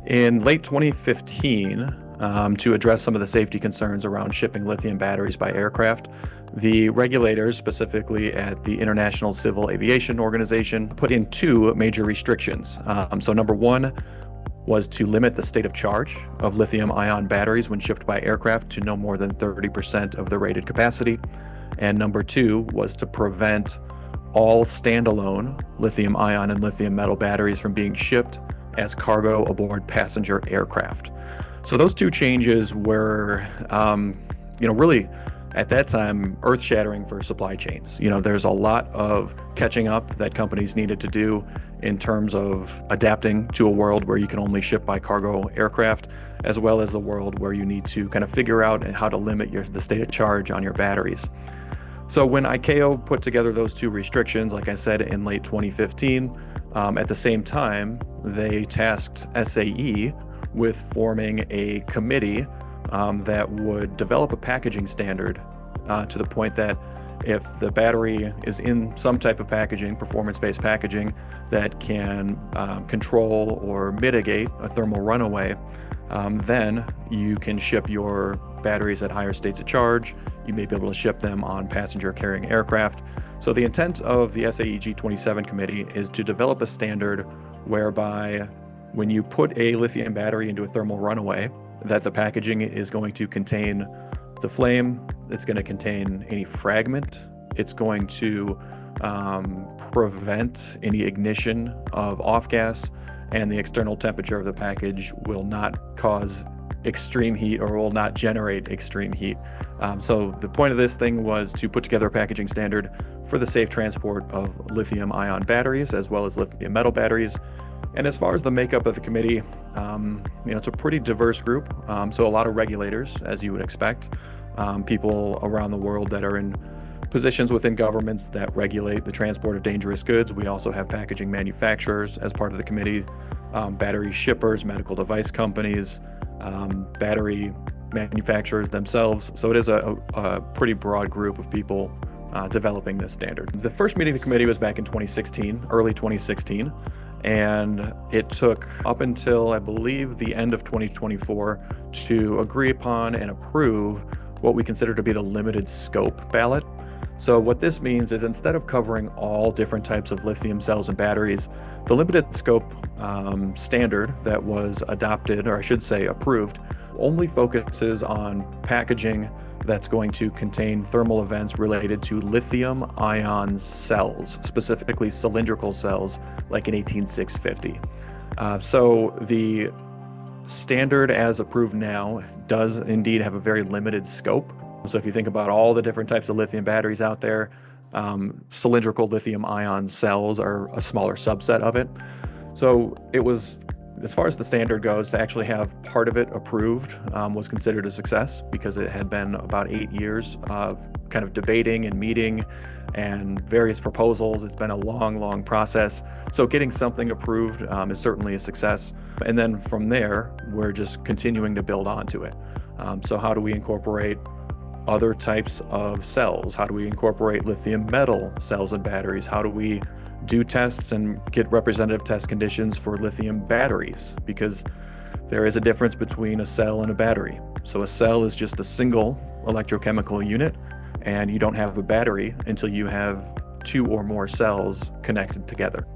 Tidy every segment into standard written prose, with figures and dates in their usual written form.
In late 2015, to address some of the safety concerns around shipping lithium batteries by aircraft, the regulators, specifically at the International Civil Aviation Organization, put in two major restrictions. So number one was to limit the state of charge of lithium-ion batteries when shipped by aircraft to no more than 30% of the rated capacity. And number two was to prevent all standalone lithium-ion and lithium metal batteries from being shipped as cargo aboard passenger aircraft. So those two changes were, really at that time, earth-shattering for supply chains. There's a lot of catching up that companies needed to do in terms of adapting to a world where you can only ship by cargo aircraft, as well as the world where you need to kind of figure out how to limit the state of charge on your batteries. So when ICAO put together those two restrictions, like I said, in late 2015, at the same time, they tasked SAE with forming a committee that would develop a packaging standard to the point that if the battery is in some type of packaging, performance-based packaging, that can control or mitigate a thermal runaway, then you can ship your batteries at higher states of charge. You may be able to ship them on passenger carrying aircraft. So the intent of the SAE G27 committee is to develop a standard whereby when you put a lithium battery into a thermal runaway, that the packaging is going to contain the flame, it's going to contain any fragment, it's going to prevent any ignition of off-gas, and the external temperature of the package will not cause extreme heat or will not generate extreme heat. So the point of this thing was to put together a packaging standard for the safe transport of lithium-ion batteries as well as lithium metal batteries. And as far as the makeup of the committee, it's a pretty diverse group. So a lot of regulators, as you would expect, people around the world that are in positions within governments that regulate the transport of dangerous goods. We also have packaging manufacturers as part of the committee, battery shippers, medical device companies, battery manufacturers themselves. So it is a pretty broad group of people developing this standard. The first meeting of the committee was back in 2016, early 2016. And it took up until, I believe, the end of 2024 to agree upon and approve what we consider to be the limited scope ballot. So what this means is instead of covering all different types of lithium cells and batteries, the limited scope standard that was adopted, or I should say approved, only focuses on packaging that's going to contain thermal events related to lithium-ion cells, specifically cylindrical cells like an 18650. So the standard as approved now does indeed have a very limited scope. So if you think about all the different types of lithium batteries out there, cylindrical lithium-ion cells are a smaller subset of it. So it was, as far as the standard goes, to actually have part of it approved was considered a success because it had been about 8 years of kind of debating and meeting and various proposals. It's been a long process. So getting something approved is certainly a success. And then from there, we're just continuing to build onto it. So how do we incorporate other types of cells? How do we incorporate lithium metal cells and batteries? How do we do tests and get representative test conditions for lithium batteries? Because there is a difference between a cell and a battery. So a cell is just a single electrochemical unit, and you don't have a battery until you have two or more cells connected together.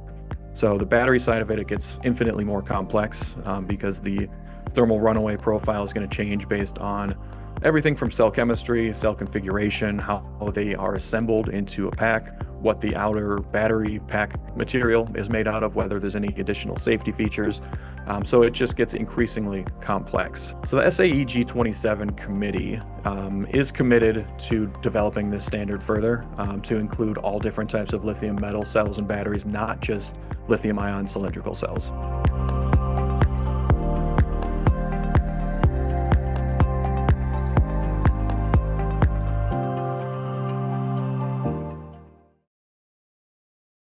So the battery side of it, it gets infinitely more complex because the thermal runaway profile is going to change based on everything from cell chemistry, cell configuration, how they are assembled into a pack, what the outer battery pack material is made out of, whether there's any additional safety features. So it just gets increasingly complex. So the SAE G27 committee is committed to developing this standard further to include all different types of lithium metal cells and batteries, not just lithium-ion cylindrical cells.